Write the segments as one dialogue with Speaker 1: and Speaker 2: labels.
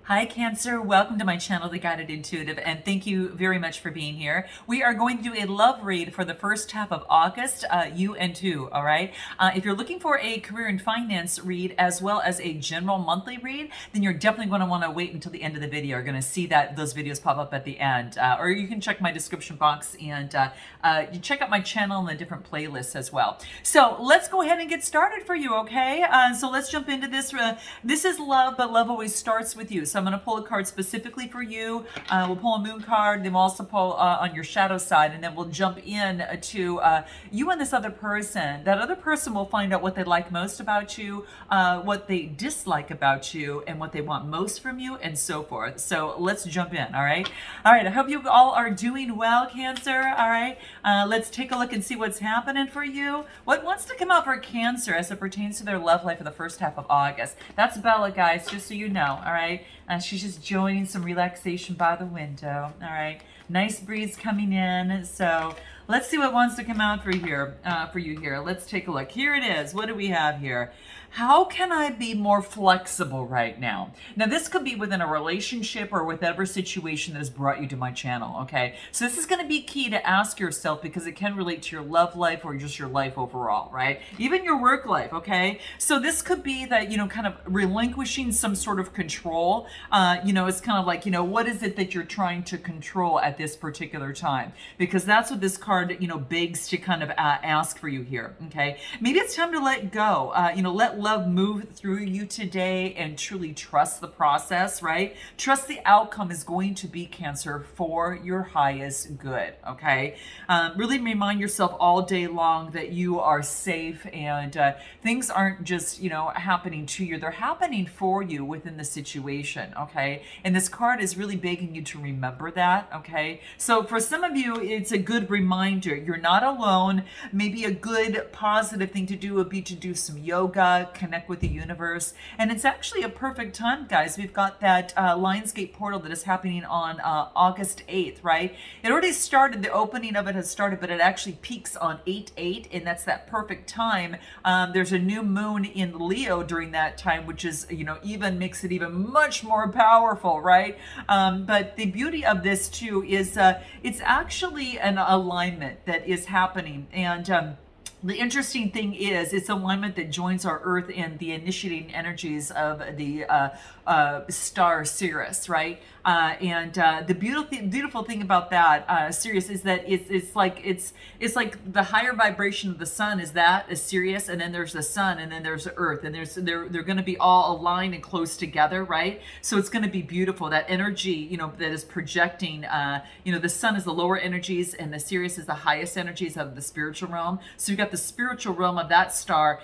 Speaker 1: Hi Cancer, welcome to my channel, The Guided Intuitive, and thank you very much for being here. We are going to do a love read for the first half of August, you and two, all right? If you're looking for a career and finance read as well as a general monthly read, then you're definitely going to want to wait until the end of the video. You're going to see that those videos pop up at the end, or you can check my description box and you check out my channel and the different playlists as well. So let's go ahead and get started for you, okay? So let's jump into this. This is love, but love always starts with you. So I'm going to pull a card specifically for you. We'll pull a moon card, then we'll also pull on your shadow side, and then we'll jump in to you and this other person. That other person will find out what they like most about you, what they dislike about you, and what they want most from you, and so forth. So let's jump in, all right? All right, I hope you all are doing well, Cancer, all right? Let's take a look and see what's happening for you. What wants to come out for Cancer as it pertains to their love life for the first half of August? That's Bella, guys, just so you know, all right? She's just enjoying some relaxation by the window. All right, nice breeze coming in. So let's see what wants to come out for you here. Let's take a look. Here it is. What do we have here? How can I be more flexible right now? Now, this could be within a relationship or whatever situation that has brought you to my channel, okay? So this is going to be key to ask yourself because it can relate to your love life or just your life overall, right? Even your work life, okay? So this could be that, kind of relinquishing some sort of control. It's kind of like, what is it that you're trying to control at this particular time? Because that's what this card, begs to kind of ask for you here, okay? Maybe it's time to let go, let love move through you today and truly trust the process, right? Trust the outcome is going to be, Cancer, for your highest good, okay? Really remind yourself all day long that you are safe and things aren't just, happening to you. They're happening for you within the situation, okay? And this card is really begging you to remember that, okay? So for some of you, it's a good reminder. You're not alone. Maybe a good positive thing to do would be to do some yoga, connect with the universe. And it's actually a perfect time, guys. We've got that Lionsgate portal that is happening on August 8th, right? It already started. The opening of it has started, but it actually peaks on 8/8, and that's that perfect time. There's a new moon in Leo during that time, which is, even makes it even much more powerful, right? But the beauty of this too is it's actually an alignment that is happening. And the interesting thing is it's alignment that joins our Earth in the initiating energies of the star Sirius, right? The beautiful thing about that Sirius is that it's like the higher vibration of the sun is Sirius, and then there's the sun, and then there's the Earth, and they're going to be all aligned and close together, right? So it's going to be beautiful. That energy, that is projecting. The sun is the lower energies, and the Sirius is the highest energies of the spiritual realm. So you've got the spiritual realm of that star,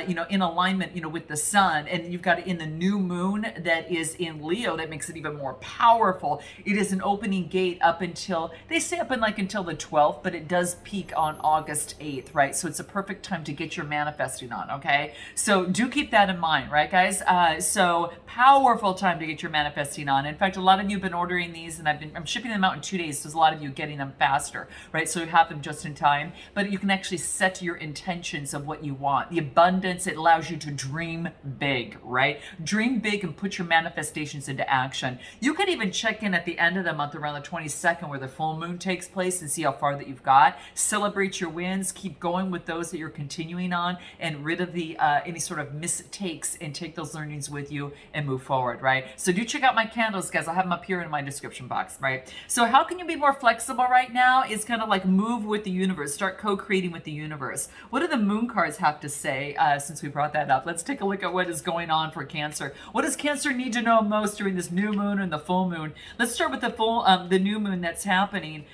Speaker 1: in alignment, with the sun, and you've got in the new moon that is in Leo that makes it even more powerful. It is an opening gate up until they say until the 12th, but it does peak on August 8th, right? So it's a perfect time to get your manifesting on, okay? So do keep that in mind, right, guys? So powerful time to get your manifesting on. In fact, a lot of you have been ordering these, and I'm shipping them out in 2 days. So there's a lot of you getting them faster, right? So you have them just in time, but you can actually set your intentions of what you want. The abundance, it allows you to dream big, right? Dream big and put your manifestations into action. You could even check in at the end of the month around the 22nd where the full moon takes place and see how far that you've got. Celebrate your wins, keep going with those that you're continuing on, and rid of the any sort of mistakes, and take those learnings with you and move forward, right? So do check out my candles, guys. I'll have them up here in my description box, right? So how can you be more flexible right now? Is kind of like move with the universe, start co-creating with the universe. What do the moon cards have to say since we brought that up? Let's take a look at what is going on for Cancer. What does Cancer need to know most during this new moon and the full moon? Let's start with the new moon that's happening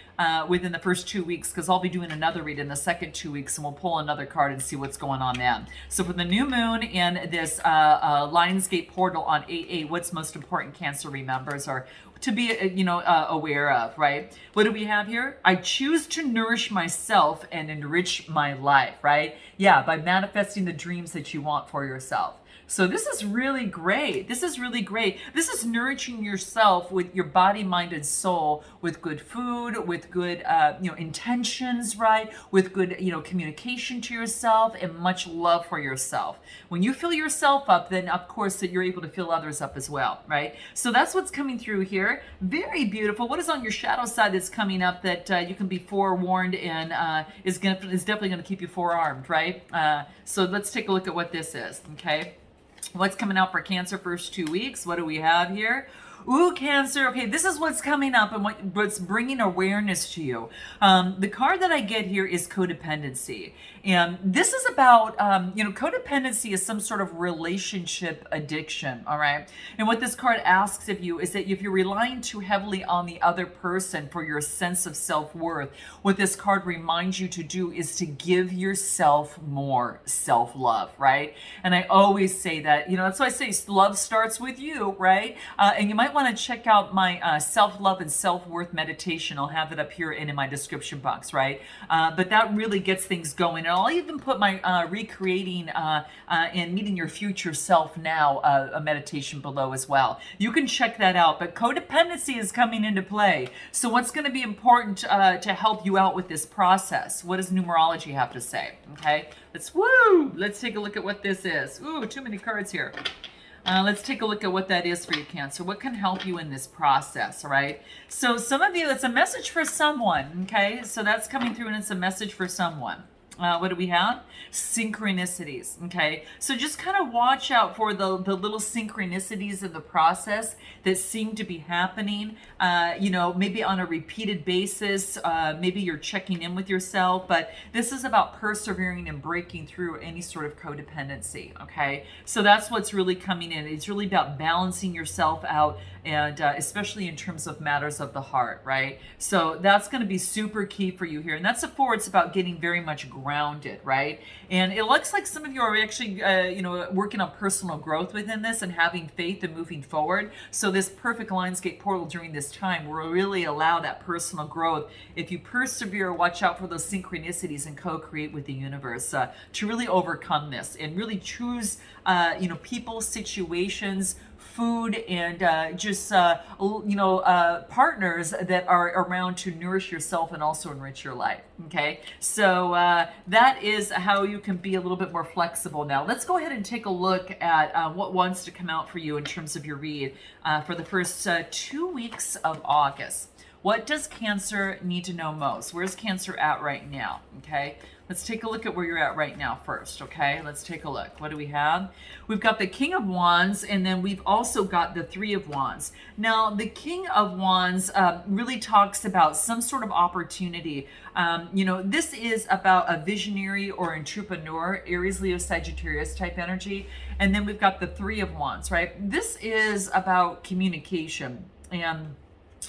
Speaker 1: within the first 2 weeks, because I'll be doing another read in the second 2 weeks, and we'll pull another card and see what's going on then. So for the new moon and this Lionsgate portal on 8/8, what's most important Cancer remembers or to be aware of, right? What do we have here? I choose to nourish myself and enrich my life, right? Yeah, by manifesting the dreams that you want for yourself. So this is really great. This is really great. This is nourishing yourself with your body, mind, and soul with good food, with good, intentions, right? With good, communication to yourself and much love for yourself. When you fill yourself up, then of course that you're able to fill others up as well, right? So that's what's coming through here. Very beautiful. What is on your shadow side that's coming up that you can be forewarned and is definitely going to keep you forearmed, right? So let's take a look at what this is, okay? What's coming out for Cancer first 2 weeks? What do we have here? Ooh, Cancer. Okay, this is what's coming up and what's bringing awareness to you. The card that I get here is codependency. And this is about, codependency is some sort of relationship addiction, all right? And what this card asks of you is that if you're relying too heavily on the other person for your sense of self-worth, what this card reminds you to do is to give yourself more self-love, right? And I always say that, that's why I say love starts with you, right? And you might want to check out my self-love and self-worth meditation. I'll have it up here and in my description box, right? But that really gets things going. And I'll even put my recreating and meeting your future self now a meditation below as well. You can check that out. But codependency is coming into play. So what's going to be important to help you out with this process? What does numerology have to say? Okay, let's take a look at what this is. Ooh, too many cards here. Let's take a look at what that is for you, Cancer. What can help you in this process, all right? So some of you, it's a message for someone, okay? So that's coming through and it's a message for someone. What do we have? Synchronicities, okay? So just kind of watch out for the little synchronicities in the process that seem to be happening, maybe on a repeated basis. Maybe you're checking in with yourself, but this is about persevering and breaking through any sort of codependency, okay? So that's what's really coming in. It's really about balancing yourself out, and especially in terms of matters of the heart, right? So that's going to be super key for you here. And that's it's about getting very much grounded, right? And it looks like some of you are actually, working on personal growth within this and having faith and moving forward. So this perfect Lionsgate portal during this time will really allow that personal growth. If you persevere, watch out for those synchronicities and co-create with the universe to really overcome this and really choose, people, situations, food, and partners that are around to nourish yourself and also enrich your life. Okay, so that is how you can be a little bit more flexible. Now let's go ahead and take a look at what wants to come out for you in terms of your read for the first 2 weeks of August. What does Cancer need to know most? Where's Cancer at right now? Okay, let's take a look at where you're at right now first. Okay, let's take a look. What do we have? We've got the King of Wands, and then we've also got the Three of Wands. Now, the King of Wands really talks about some sort of opportunity. This is about a visionary or entrepreneur, Aries, Leo, Sagittarius type energy. And then we've got the Three of Wands, right? This is about communication, and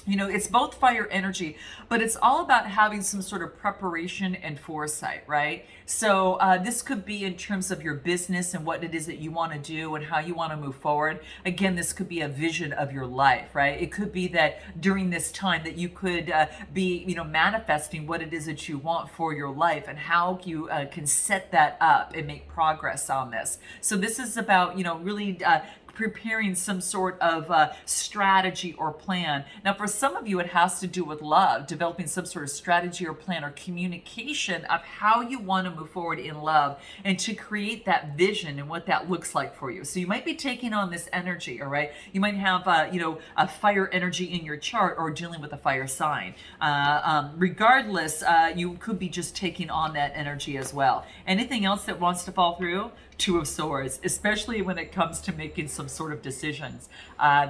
Speaker 1: it's both fire energy, but it's all about having some sort of preparation and foresight, right? So this could be in terms of your business and what it is that you want to do and how you want to move forward. Again, this could be a vision of your life, right? It could be that during this time that you could be, manifesting what it is that you want for your life and how you can set that up and make progress on this. So this is about, really preparing some sort of strategy or plan. Now, for some of you, it has to do with love, developing some sort of strategy or plan or communication of how you want to move forward in love and to create that vision and what that looks like for you. So you might be taking on this energy, all right? You might have, a fire energy in your chart or dealing with a fire sign. Regardless, you could be just taking on that energy as well. Anything else that wants to fall through? Two of Swords, especially when it comes to making some sort of decisions.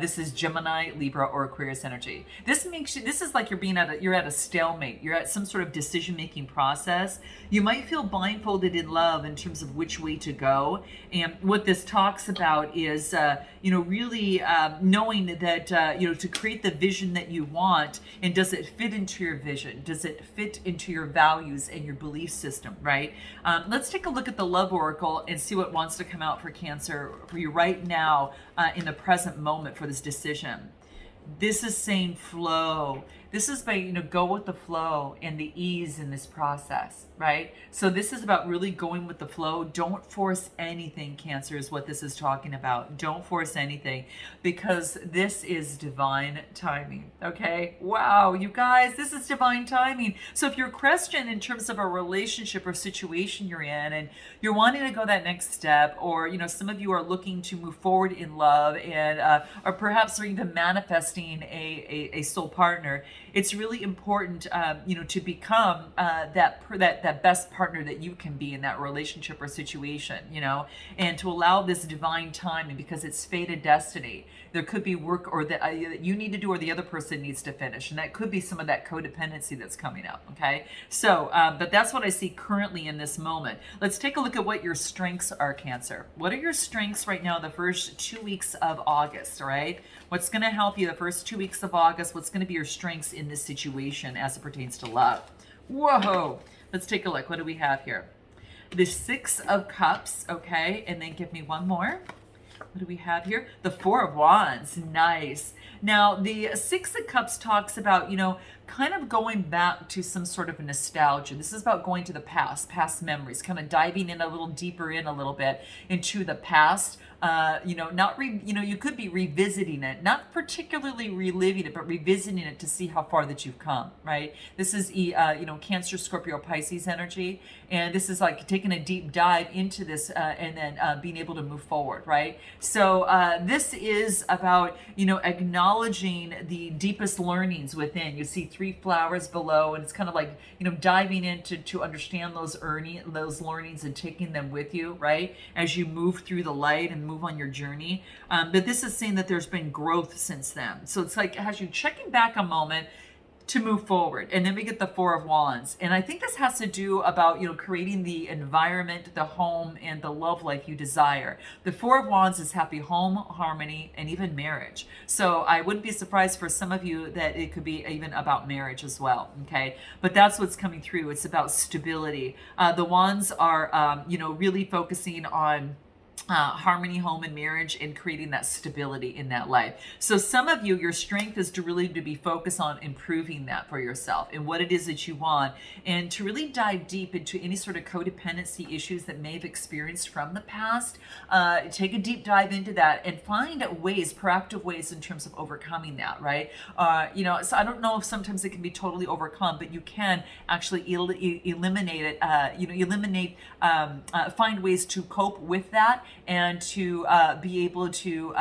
Speaker 1: This is Gemini, Libra, or Aquarius energy. This is like you're at a stalemate. You're at some sort of decision-making process. You might feel blindfolded in love in terms of which way to go. And what this talks about is, really knowing that, to create the vision that you want, and does it fit into your vision? Does it fit into your values and your belief system, right? Let's take a look at the Love Oracle and see what wants to come out for Cancer for you right now in the present moment for this decision. This is saying flow. This is by, go with the flow and the ease in this process, right? So this is about really going with the flow. Don't force anything, Cancer, is what this is talking about. Don't force anything, because this is divine timing, okay? Wow, you guys, this is divine timing. So if you're questioned in terms of a relationship or situation you're in, and you're wanting to go that next step, or, some of you are looking to move forward in love, and or perhaps are even manifesting a soul partner, it's really important, to become that best partner that you can be in that relationship or situation, and to allow this divine timing, because it's fated destiny. There could be work or that you need to do, or the other person needs to finish, and that could be some of that codependency that's coming up. Okay, so but that's what I see currently in this moment. Let's take a look at what your strengths are, Cancer. What are your strengths right now, the first 2 weeks of August? All right, what's going to help you the first 2 weeks of August? What's going to be your strengths in this situation as it pertains to love? Whoa, let's take a look. What do we have here? The Six of Cups. Okay, and then give me one more. What do we have here? The Four of Wands. Nice. Now, the Six of Cups talks about, kind of going back to some sort of nostalgia. This is about going to the past memories, kind of diving in a little deeper in a little bit into the past. You could be revisiting it, not particularly reliving it, but revisiting it to see how far that you've come, right? This is, Cancer, Scorpio, Pisces energy. And this is like taking a deep dive into this and then being able to move forward, right? So this is about, acknowledging the deepest learnings within. You see 3 flowers below, and it's kind of like, diving into to understand those learnings and taking them with you, right? As you move through the light and move on your journey. But this is saying that there's been growth since then. So it's like, has you checking back a moment to move forward. And then we get the Four of Wands. And I think this has to do about, creating the environment, the home, and the love life you desire. The Four of Wands is happy home, harmony, and even marriage. So I wouldn't be surprised for some of you that it could be even about marriage as well, okay? But that's what's coming through. It's about stability. The Wands are, really focusing on harmony, home, and marriage, and creating that stability in that life. So some of you, your strength is to really to be focused on improving that for yourself and what it is that you want, and to really dive deep into any sort of codependency issues that may have experienced from the past. Take a deep dive into that and find ways, proactive ways in terms of overcoming that, right? So I don't know if sometimes it can be totally overcome, but you can actually eliminate it, find ways to cope with that, and to be able to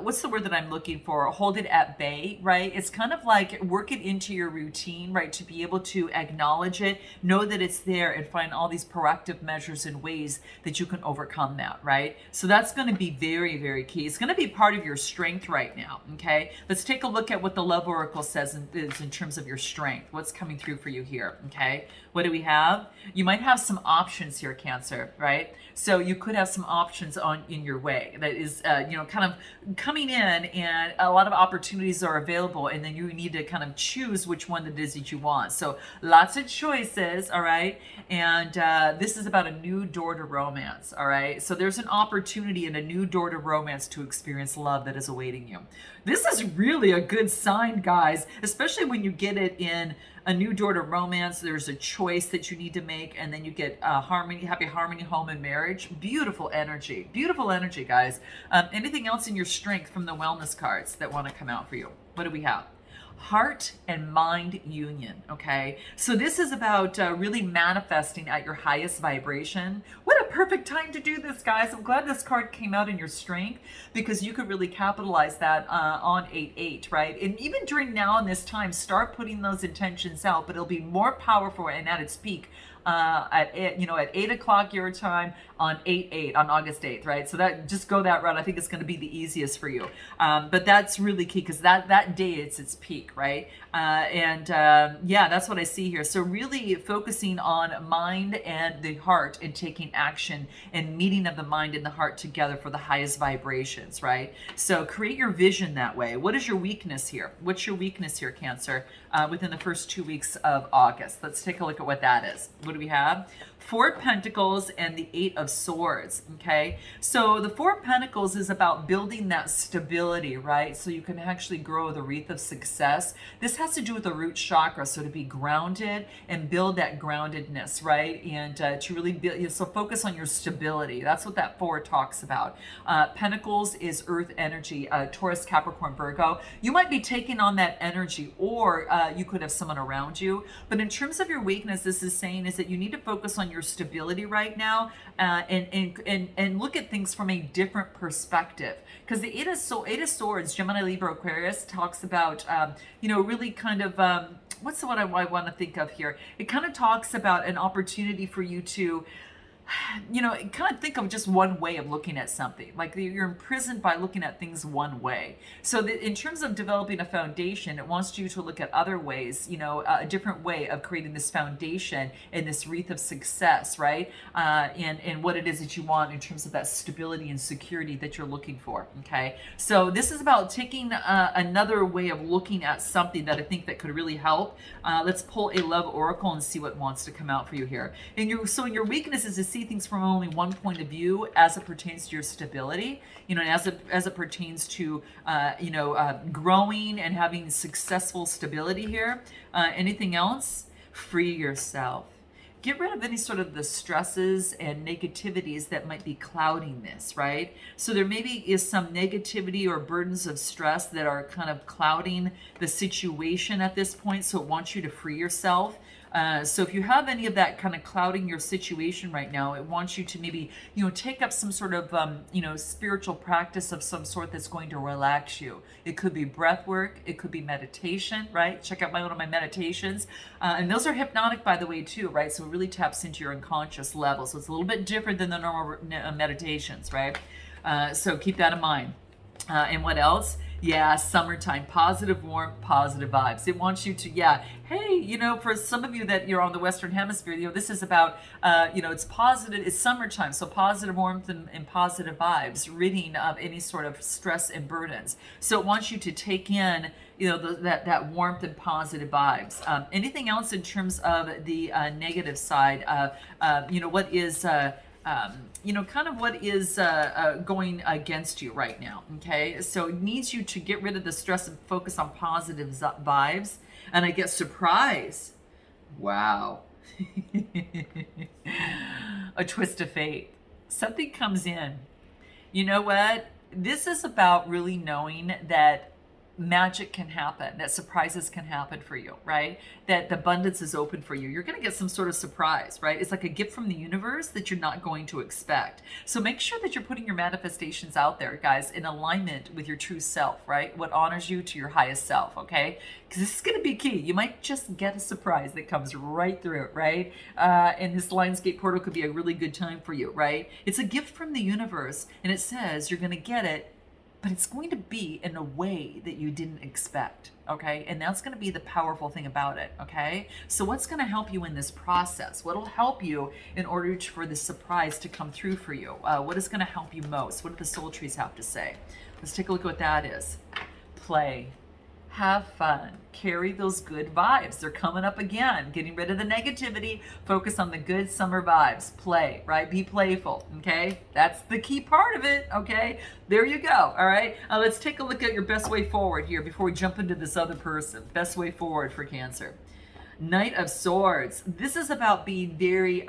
Speaker 1: what's the word that I'm looking for? Hold it at bay, right? It's kind of like work it into your routine, right? To be able to acknowledge it, know that it's there, and find all these proactive measures and ways that you can overcome that, right? So that's going to be very, very key. It's going to be part of your strength right now, okay? Let's take a look at what the Love Oracle says in terms of your strength. What's coming through for you here, okay? What do we have? You might have some options here, Cancer, right? So you could have some options in your way that is, kind of coming in, and a lot of opportunities are available, and then you need to kind of choose which one it is that you want. So lots of choices, all right? And this is about a new door to romance, all right? So there's an opportunity in a new door to romance to experience love that is awaiting you. This is really a good sign, guys, especially when you get it in a new door to romance. There's a choice that you need to make, and then you get happy harmony, home, and marriage. Beautiful energy, guys. Anything else in your strength from the wellness cards that want to come out for you? What do we have? Heart and mind union, okay? So this is about really manifesting at your highest vibration. What a perfect time to do this, guys. I'm glad this card came out in your strength, because you could really capitalize that on 8/8, right? And even during now and this time, start putting those intentions out, but it'll be more powerful and at its peak at 8 o'clock your time on 8/8 on August 8th, right? So that, just go that route. I think it's going to be the easiest for you. But that's really key, because that day it's its peak, right? Yeah, that's what I see here. So really focusing on mind and the heart, and taking action and meeting of the mind and the heart together for the highest vibrations, right? So create your vision that way. What is your weakness here? What's your weakness here, Cancer, within the first 2 weeks of August? Let's take a look at what that is. What do we have? Four of Pentacles and the Eight of Swords, okay? So the Four of Pentacles is about building that stability, right? So you can actually grow the wreath of success. This has to do with the root chakra, so to be grounded and build that groundedness, right? And to really build, so focus on your stability. That's what that four talks about. Pentacles is earth energy, Taurus, Capricorn, Virgo. You might be taking on that energy, or you could have someone around you. But in terms of your weakness, this is saying is that you need to focus on your stability right now, and look at things from a different perspective. Because the Eight of Swords, Gemini, Libra, Aquarius, talks about really kind of what's the one I want to think of here? It kind of talks about an opportunity for you to kind of think of just one way of looking at something. Like you're imprisoned by looking at things one way. So in terms of developing a foundation, it wants you to look at other ways, a different way of creating this foundation and this wreath of success, right? And what it is that you want in terms of that stability and security that you're looking for, okay? So this is about taking another way of looking at something that I think that could really help. Let's pull a love oracle and see what wants to come out for you here. And your weakness is to see things from only one point of view as it pertains to your stability, and as it pertains to growing and having successful stability here. Anything else? Free yourself. Get rid of any sort of the stresses and negativities that might be clouding this, right? So there maybe is some negativity or burdens of stress that are kind of clouding the situation at this point. So it wants you to free yourself. So if you have any of that kind of clouding your situation right now, it wants you to maybe, take up some sort of, spiritual practice of some sort that's going to relax you. It could be breath work. It could be meditation, right? Check out one of my meditations. And those are hypnotic, by the way, too, right? So it really taps into your unconscious level. So it's a little bit different than the normal meditations, right? So keep that in mind. And what else? Yeah, summertime, positive warmth, positive vibes. It wants you to, hey, for some of you that you're on the Western Hemisphere, this is about, it's positive, it's summertime, so positive warmth and positive vibes, ridding of any sort of stress and burdens. So it wants you to take in, that warmth and positive vibes. Anything else in terms of the negative side? What is... kind of what is going against you right now, okay? So it needs you to get rid of the stress and focus on positive vibes. And I get surprise. Wow. A twist of fate. Something comes in. You know what? This is about really knowing that magic can happen, that surprises can happen for you, right? That the abundance is open for you. You're going to get some sort of surprise, right? It's like a gift from the universe that you're not going to expect. So make sure that you're putting your manifestations out there, guys, in alignment with your true self, right? What honors you to your highest self, okay? Because this is going to be key. You might just get a surprise that comes right through it, right? And this Lionsgate portal could be a really good time for you, right? It's a gift from the universe, and it says you're going to get it, but it's going to be in a way that you didn't expect, okay? And that's going to be the powerful thing about it, okay? So what's going to help you in this process? What will help you in order for the surprise to come through for you? What is going to help you most? What do the soul trees have to say? Let's take a look at what that is. Play. Have fun. Carry those good vibes. They're coming up again. Getting rid of the negativity. Focus on the good summer vibes. Play, right? Be playful, okay? That's the key part of it, okay? There you go, all right? Let's take a look at your best way forward here before we jump into this other person. Best way forward for Cancer. Knight of Swords. This is about being very,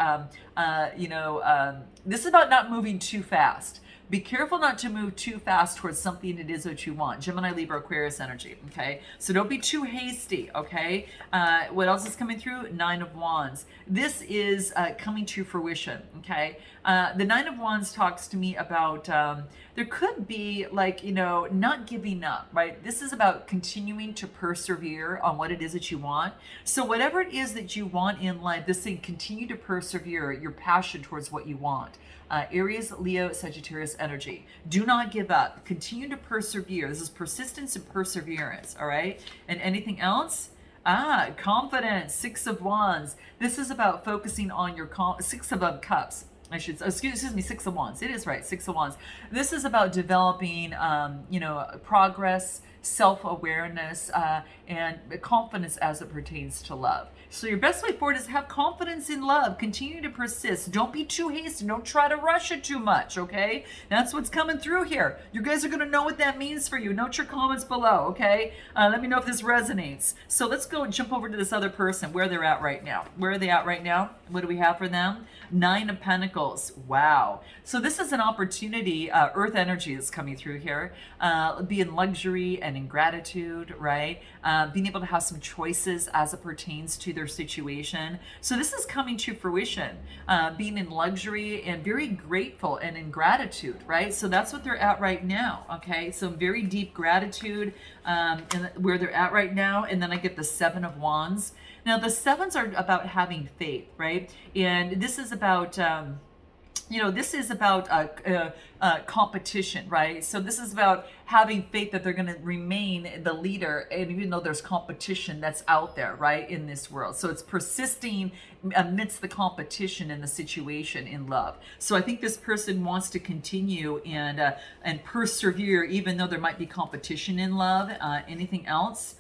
Speaker 1: this is about not moving too fast. Be careful not to move too fast towards something it is that you want. Gemini, Libra, Aquarius energy, okay? So don't be too hasty, okay? What else is coming through? Nine of Wands. This is coming to fruition, okay? The Nine of Wands talks to me about there could be not giving up, right? This is about continuing to persevere on what it is that you want. So whatever it is that you want in life, this thing, continue to persevere your passion towards what you want. Aries, Leo, Sagittarius energy. Do not give up. Continue to persevere. This is persistence and perseverance, all right? And anything else? Confidence, Six of Wands. This is about focusing on your Six of Cups. Excuse me, Six of Wands. It is right, Six of Wands. This is about developing, progress, self-awareness, and confidence as it pertains to love. So your best way forward is have confidence in love. Continue to persist. Don't be too hasty. Don't try to rush it too much, okay? That's what's coming through here. You guys are going to know what that means for you. Note your comments below, okay? Let me know if this resonates. So let's go and jump over to this other person, where they're at right now. Where are they at right now? What do we have for them? 9 of Pentacles. Wow. So this is an opportunity. Earth energy is coming through here. Be in luxury and in gratitude, right? Being able to have some choices as it pertains to their situation. So this is coming to fruition. Being in luxury and very grateful and in gratitude, right? So that's what they're at right now, okay? So very deep gratitude and where they're at right now. And then I get the 7 of Wands. Now the 7s are about having faith, right? And this is about this is about competition, right? So this is about having faith that they're going to remain the leader, and even though there's competition that's out there, right, in this world. So it's persisting amidst the competition in the situation in love. So I think this person wants to continue and persevere, even though there might be competition in love. Anything else?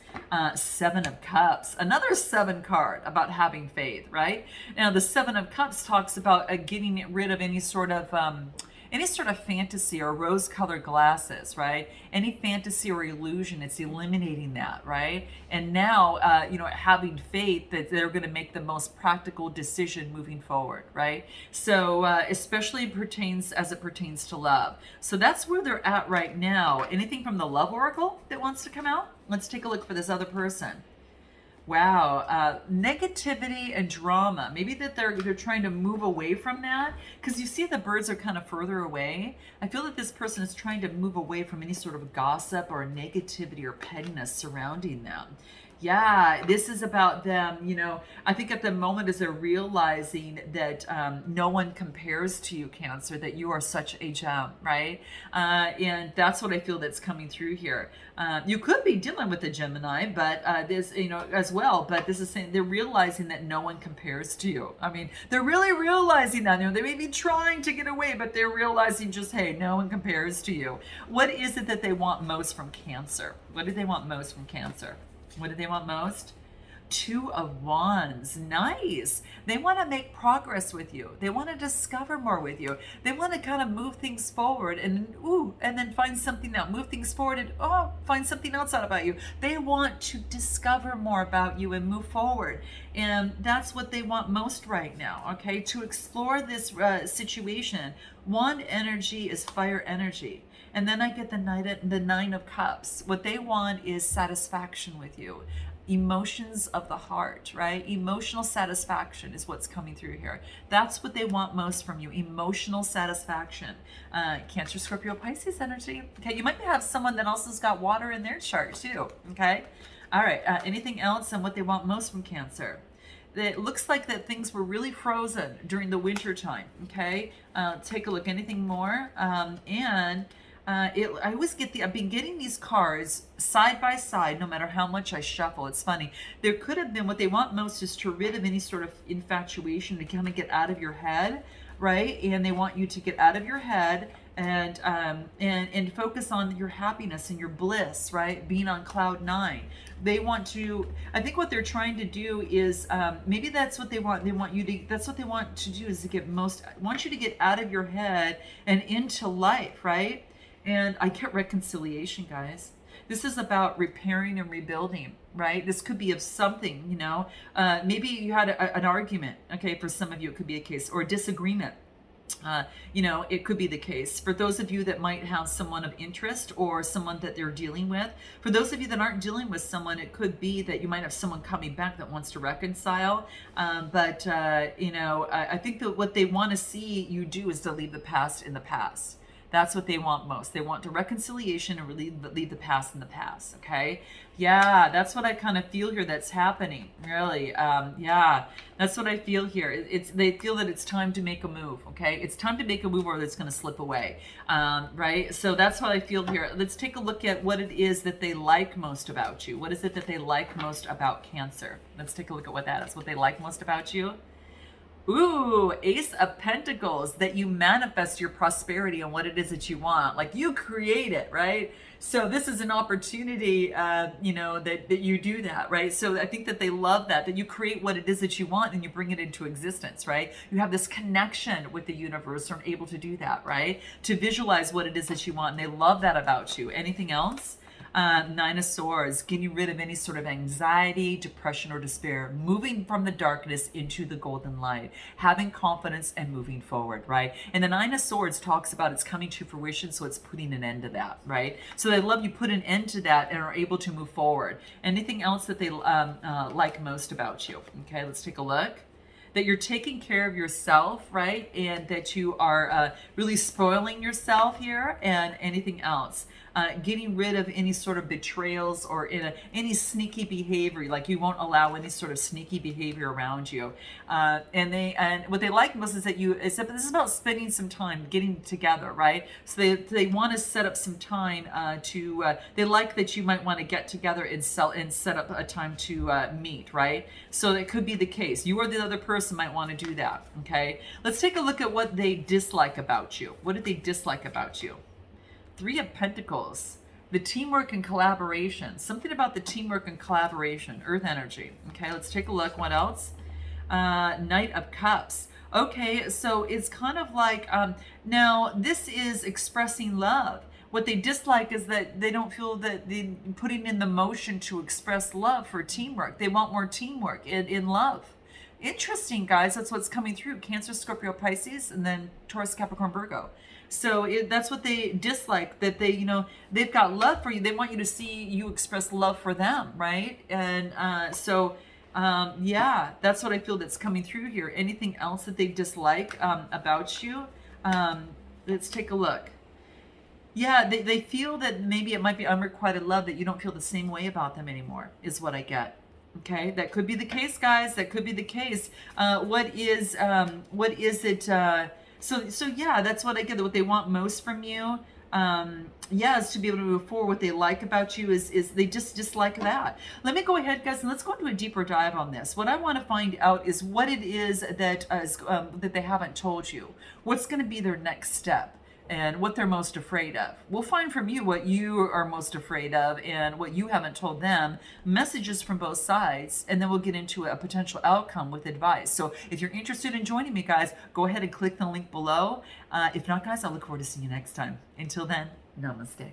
Speaker 1: 7 of Cups, another 7 card about having faith, right? Now the 7 of Cups talks about getting rid of any sort of fantasy or rose-colored glasses, right? Any fantasy or illusion, it's eliminating that, right? And now, having faith that they're going to make the most practical decision moving forward, right? So, especially as it pertains to love. So that's where they're at right now. Anything from the Love Oracle that wants to come out? Let's take a look for this other person. Wow, negativity and drama. Maybe that they're trying to move away from that, because you see the birds are kind of further away. I feel that this person is trying to move away from any sort of gossip or negativity or pettiness surrounding them. Yeah, this is about them, I think at the moment as they're realizing that no one compares to you, Cancer, that you are such a gem, right? And that's what I feel that's coming through here. You could be dealing with a Gemini, but this, as well, but this is saying they're realizing that no one compares to you. I mean, they're really realizing that. They may be trying to get away, but they're realizing just, hey, no one compares to you. What is it that they want most from Cancer? What do they want most from Cancer? What do they want most? 2 of Wands. Nice. They want to make progress with you. They want to discover more with you. They want to kind of move things forward and then find something else. Move things forward and find something else out about you. They want to discover more about you and move forward. And that's what they want most right now, okay? To explore this situation. One energy is fire energy. And then I get the 9 of Cups. What they want is satisfaction with you. Emotions of the heart, right? Emotional satisfaction is what's coming through here. That's what they want most from you, emotional satisfaction. Cancer, Scorpio, Pisces energy. Okay, you might have someone that also has got water in their chart too, okay? All right, anything else on what they want most from Cancer? It looks like that things were really frozen during the winter time, okay? Take a look, anything more? I always I've been getting these cards side by side, no matter how much I shuffle. It's funny. There could have been, what they want most is to rid of any sort of infatuation, to kind of get out of your head, right? And they want you to get out of your head and focus on your happiness and your bliss, right? Being on cloud 9. They want to, I think what they're trying to do is, maybe that's what they want. That's what they want to do, is to want you to get out of your head and into life, right? And I get reconciliation, guys. This is about repairing and rebuilding, right? This could be of something, maybe you had an argument, okay? For some of you, it could be a case, or a disagreement. It could be the case. For those of you that might have someone of interest or someone that they're dealing with, for those of you that aren't dealing with someone, it could be that you might have someone coming back that wants to reconcile. I think that what they want to see you do is to leave the past in the past. That's what they want most. They want the reconciliation and leave the past in the past, okay? Yeah, that's what I kind of feel here that's happening, really. That's what I feel here. They feel that it's time to make a move, okay? It's time to make a move or it's going to slip away, right? So that's what I feel here. Let's take a look at what it is that they like most about you. What is it that they like most about Cancer? Let's take a look at what that is, what they like most about you. Ooh, Ace of Pentacles, that you manifest your prosperity and what it is that you want. Like you create it, right? So this is an opportunity, that you do that, right? So I think that they love that you create what it is that you want and you bring it into existence, right? You have this connection with the universe and are able to do that, right? To visualize what it is that you want. And they love that about you. Anything else? Nine of Swords, getting rid of any sort of anxiety, depression, or despair, moving from the darkness into the golden light, having confidence and moving forward, right? And the Nine of Swords talks about it's coming to fruition, so it's putting an end to that, right? So they love you put an end to that and are able to move forward. Anything else that they like most about you? Okay, let's take a look. That you're taking care of yourself, right? And that you are really spoiling yourself here, and anything else. Getting rid of any sort of betrayals or any sneaky behavior, like you won't allow any sort of sneaky behavior around you. And what they like most is that this is about spending some time getting together, right? So they want to set up some time they like that you might want to get together and set up a time to meet, right? So that could be the case. You or the other person might want to do that, okay? Let's take a look at what they dislike about you. What do they dislike about you? Three of Pentacles, the teamwork and collaboration. Something about the teamwork and collaboration, earth energy. Okay, let's take a look. What else? Knight of Cups. Okay, so it's kind of like, now this is expressing love. What they dislike is that they don't feel that they're putting in the motion to express love for teamwork. They want more teamwork in love. Interesting, guys. That's what's coming through. Cancer, Scorpio, Pisces, and then Taurus, Capricorn, Virgo. So that's what they dislike, that they've got love for you. They want you to see you express love for them, right? And yeah, that's what I feel that's coming through here. Anything else that they dislike about you? Let's take a look. Yeah, they feel that maybe it might be unrequited love, that you don't feel the same way about them anymore, is what I get. Okay, that could be the case, guys. That could be the case. What is it? So yeah, that's what I get. What they want most from you, is to be able to move forward. What they like about you is they just dislike that. Let me go ahead, guys, and let's go into a deeper dive on this. What I want to find out is what it is that that they haven't told you. What's going to be their next step? And what they're most afraid of. We'll find from you what you are most afraid of and what you haven't told them, messages from both sides, and then we'll get into a potential outcome with advice. So if you're interested in joining me, guys, go ahead and click the link below. If not, guys, I'll look forward to seeing you next time. Until then, namaste.